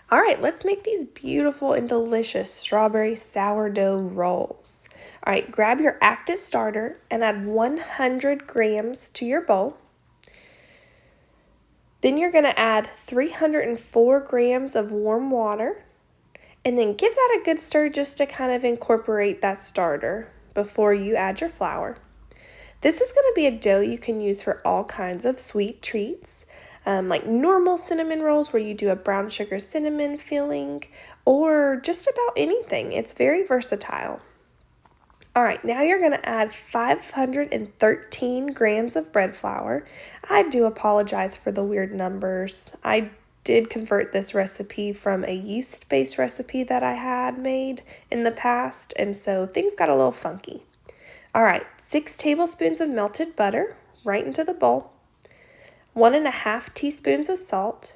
All right, let's make these beautiful and delicious strawberry sourdough rolls. All right, grab your active starter and add 100 grams to your bowl. Then you're going to add 304 grams of warm water, and then give that a good stir just to kind of incorporate that starter before you add your flour. This is going to be a dough you can use for all kinds of sweet treats, like normal cinnamon rolls where you do a brown sugar cinnamon filling, or just about anything. It's very versatile. All right, now you're going to add 513 grams of bread flour. I do apologize for the weird numbers. I did convert this recipe from a yeast-based recipe that I had made in the past, and so things got a little funky. All right, 6 tablespoons of melted butter right into the bowl, 1.5 teaspoons of salt,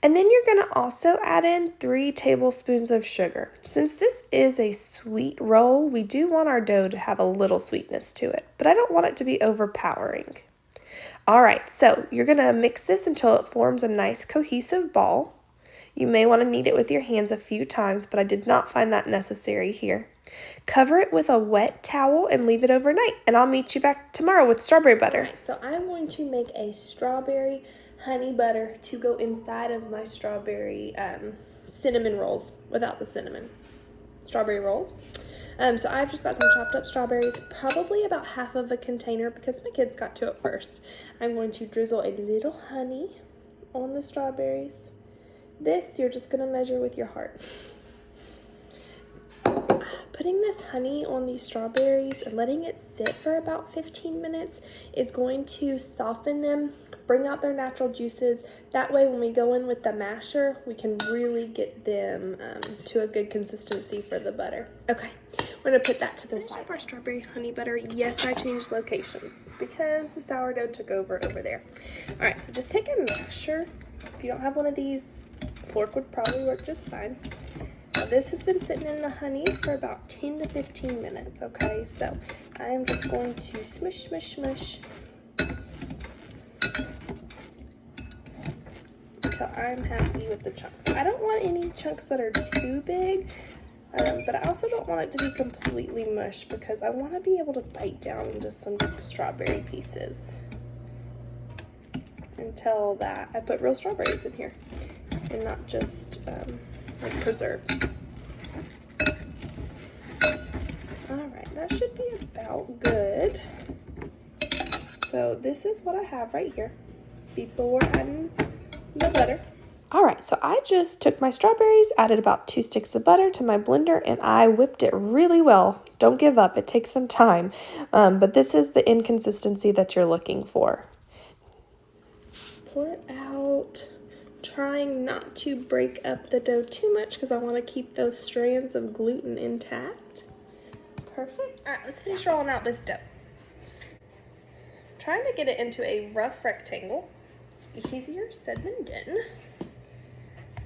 and then you're going to also add in 3 tablespoons of sugar. Since this is a sweet roll, we do want our dough to have a little sweetness to it, but I don't want it to be overpowering. All right, so you're going to mix this until it forms a nice cohesive ball. You may want to knead it with your hands a few times, but I did not find that necessary here. Cover it with a wet towel and leave it overnight, and I'll meet you back tomorrow with strawberry butter. Right, so I'm going to make a strawberry honey butter to go inside of my strawberry cinnamon rolls without the cinnamon. Strawberry rolls. So I've just got some chopped up strawberries, probably about half of a container because my kids got to it first. I'm going to drizzle a little honey on the strawberries. This you're just going to measure with your heart. Putting this honey on these strawberries and letting it sit for about 15 minutes is going to soften them, bring out their natural juices. That way when we go in with the masher, we can really get them to a good consistency for the butter. Okay, we're going to put that to the side. Our strawberry honey butter. Yes, I changed locations because the sourdough took over there. All right, so just take a masher. If you don't have one of these, a fork would probably work just fine. Now this has been sitting in the honey for about 10 to 15 minutes, okay? So I am just going to smush, smush, smush until I'm happy with the chunks. I don't want any chunks that are too big, but I also don't want it to be completely mush because I want to be able to bite down into some strawberry pieces. Until that, I put real strawberries in here and not just like preserves. Alright, that should be about good. So this is what I have right here before adding the butter. Alright, so I just took my strawberries, added about 2 sticks of butter to my blender, and I whipped it really well. Don't give up, it takes some time. But this is the inconsistency that you're looking for. Pour it out. Trying not to break up the dough too much because I want to keep those strands of gluten intact. Perfect. All right, let's finish rolling out this dough. Trying to get it into a rough rectangle. Easier said than done.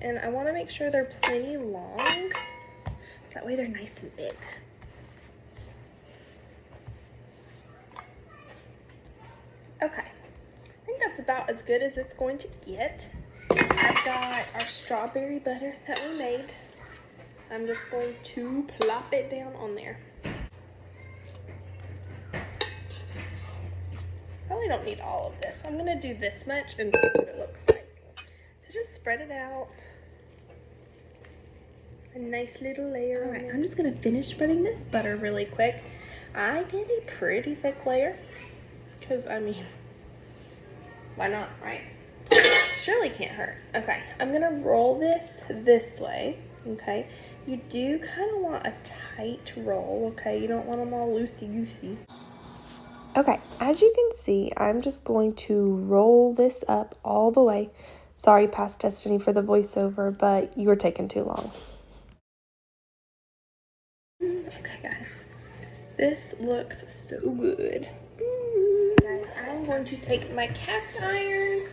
And I want to make sure they're plenty long. That way they're nice and big. Okay. I think that's about as good as it's going to get. I've got our strawberry butter that we made. I'm just going to plop it down on there. Probably don't need all of this. I'm gonna do this much and see what it looks like. So just spread it out. A nice little layer. All right, I'm just gonna finish spreading this butter really quick. I did a pretty thick layer because I mean, why not, right? Surely can't hurt. Okay, I'm gonna roll this way, okay? You do kind of want a tight roll, okay? You don't want them all loosey-goosey. Okay, as you can see, I'm just going to roll this up all the way. Sorry, Past Destiny, for the voiceover, but you were taking too long. Okay, guys, this looks so good. Guys, I'm going to take my cast iron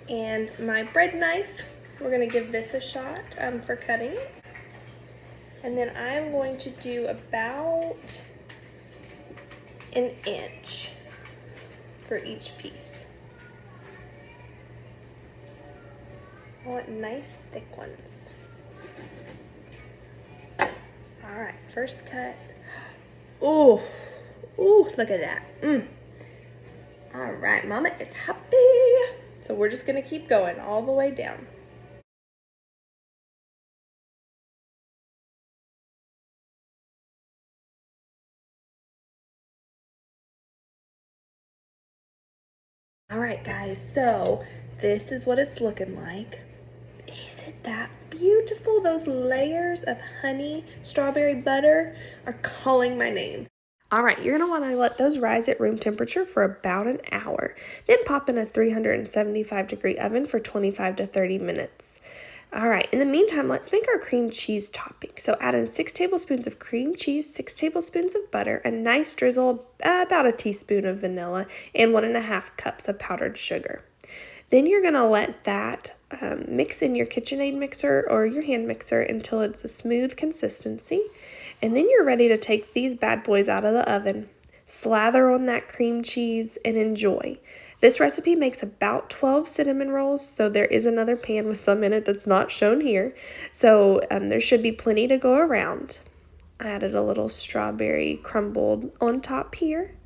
and my bread knife. We're gonna give this a shot for cutting it. And then I'm going to do about an inch for each piece. I want nice thick ones. All right, first cut. Oh, look at that. All right, Mama is happy. So we're just gonna keep going all the way down. All right, guys, so this is what it's looking like. Isn't that beautiful? Those layers of honey, strawberry butter are calling my name. All right, you're going to want to let those rise at room temperature for about an hour. Then pop in a 375-degree oven for 25 to 30 minutes. All right, in the meantime, let's make our cream cheese topping. So add in 6 tablespoons of cream cheese, 6 tablespoons of butter, a nice drizzle, about a teaspoon of vanilla, and 1.5 cups of powdered sugar. Then you're going to let that mix in your KitchenAid mixer or your hand mixer until it's a smooth consistency. And then you're ready to take these bad boys out of the oven, slather on that cream cheese, and enjoy. This recipe makes about 12 cinnamon rolls, so there is another pan with some in it that's not shown here. So there should be plenty to go around. I added a little strawberry crumbled on top here.